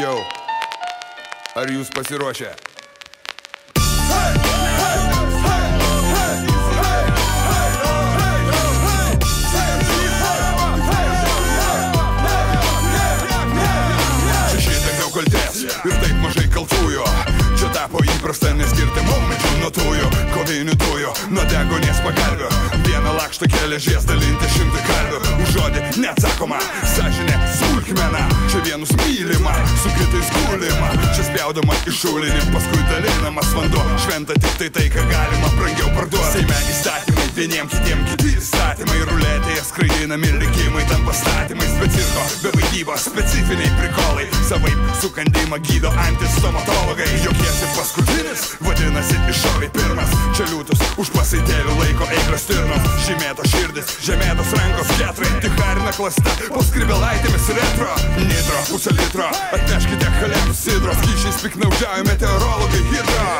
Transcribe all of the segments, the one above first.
Jau, ar jūs pasiruošę? Kaltės ir taip mažai kaltųjų. Čia tapo įprasta neskirti momentų nuo tųjų, kovinių dujų, nuo degonės pagalvių. Vieną lakštą geležies dalinti 100 kalvių. Už žodį neatsakoma, sąžinė smulkmena. Čia vienus mylima, su kitais gulima. Čia spjaudama į šulinį, paskui dalinamas vanduo. Šventa tik tai, ką galima brangiau parduoti. Seime įstatymai, vieniem kitiem kiti įstatymai. Ruletėje skraidinami likimai, tam pastatymais. Be cirko, be vaidybos, specifiniai prikolai. Savaip sukandimą gydo antistomatologai. Jokiesi paskutinis, vadinasi iššovai pirmas. Čia liūtus už pasaitėlių laiko eiklios stirnos. Žymėtos širdis, žemėtos rankos ketrai. Tik harina klasta, po skribelaitėmis retro. Nitro, pusę litro, atneškite kalėdų sidros. Kyšiais piknaudžiauja meteorologai hidro.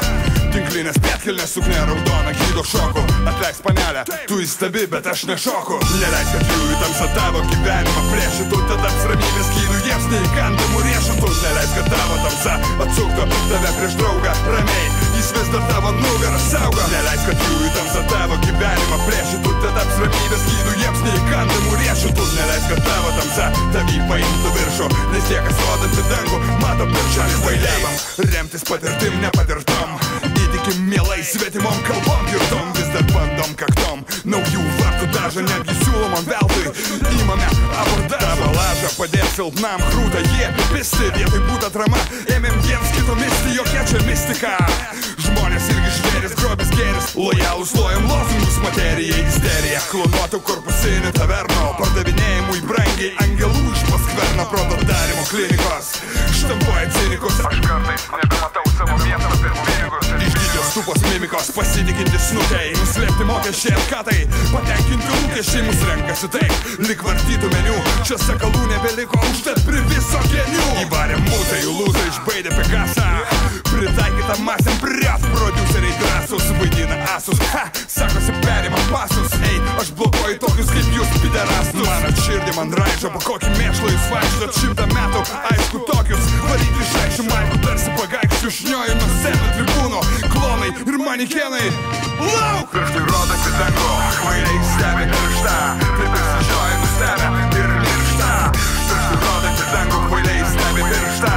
Tinklinės pėtkelnės suknė raudona gydo šoku. Atleisk panelę, tu įstabi, bet aš nešoku. Neleisk, kad jų į tamsą tavo gyvenimą plėšytų. Tada apsramybės skydų jiems neįkandamų riešutų. Neleisk, kad tavo tamsa atsuktų tave prieš draugą ramiai. Jis vis dar tavo nugarą saugo. Neleisk, kad jų į tamsą tavo gyvenimą plėšytų. Tada apsramybės skydų jiems neįkandamų riešutų. Neleisk, kad tavo tamsa tavį paimtų viršų. Nes tie, kas rodant į dangų, mato piršalis bailėjimam. Remtis patirtim nepatirtom. Įtikim mielai svetimom kalbom girtom. Vis dar bandom kaktom. Naujų vartų dažą netgi siūlomam veltui. Įmame abordažą. Tavo lažą padės silpnam krūtą jie pisti. Vietoj būt atrama, ėmėm viens kito misti. Jokia čia mistika. Žmonės irgi žvėris, grobis gėris. Lojalus lojam lozungus materijai isterija. Klonuotų korpusinį taverno. Pardavinėjimui brangiai angelų iš paskverno. Proto darimo klinikos štampuoja cinikus. Aš kartais nebematau savo vietą pirmų pinigus. Išdidžios tupos mimikos, pasitikinti snukiai. Nuslėpti mokesčiai atkatai, patenkinti lūkesčiai. Mus renkasi taip, lik vartytų meniu. Čia sakalų nebeliko, užtat priviso genių. Įvarė mūzai, lūzai išbaidė Pegasą. Pritaikyta masėm priat, prodiuseriai drąsus. Vaidina asus, ha, sakosi perima pasus. Ei, aš blokuoju tokius kaip jūs piderastus. Manat širdį man raižo, po kokį mėšlą jūs vaikštot 100 metų. Aišku tokius, varyti iš aikščių maikų. Tarsi pagaikščių šnioju nuo scenų tribūnų. Klonai ir manikenai, lauk! Pirštai rodosi dangų, kvailiai stebi pirštą. Taip ir sižioja nustebę ir miršta. Pirštai rodosi dangų, kvailiai stebi pirštą.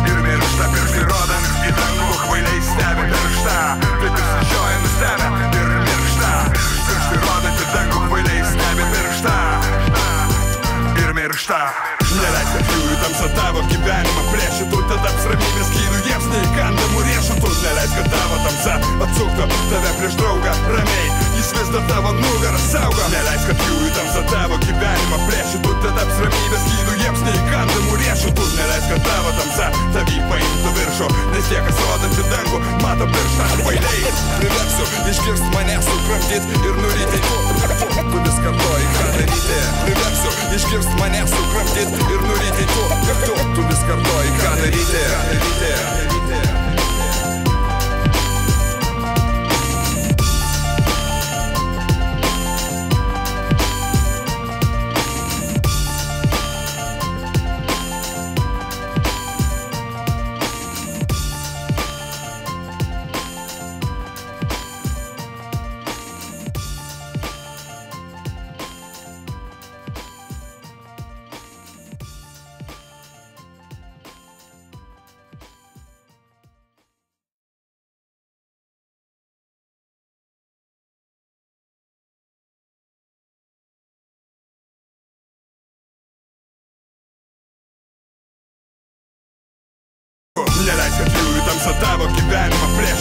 Ir miršta, pirštai rodant į dangų, kvailiai stebi pirštą. Taip ir sižioja nustebę ir miršta. Pirštai rodant į dangų, kvailiai stebi pirštą. Ir miršta. Neleisk, kad jų į tamsą tavo gyvenimą plėšytų. Tada apsramybės skydų jiems neįkandamų riešutų. Neleisk, kad tavo tamsa atsuktų tave prieš draugą ramiai. Jis vis dar tavo nugarą saugo. Neleisk, kad jų į tamsą tavo gyvenimą plėšytų. Tada apsramybės skydų jiems neįkandamų riešutų. Neleisk, kad tavo tamsa tavį paimtų viršų. Nes tie, kas rodant į dangų, mato pirštą bailiai. Priversiu išgirst mane sukramdyt ir nuryti. Tu vis kartoji, ką daryti. Priversiu išgirst mane sukramdyt ir nuryti tu vis kartoji, ką daryti. Neleisk, kad jų į tamsą tavo gyvenimą plėšytų.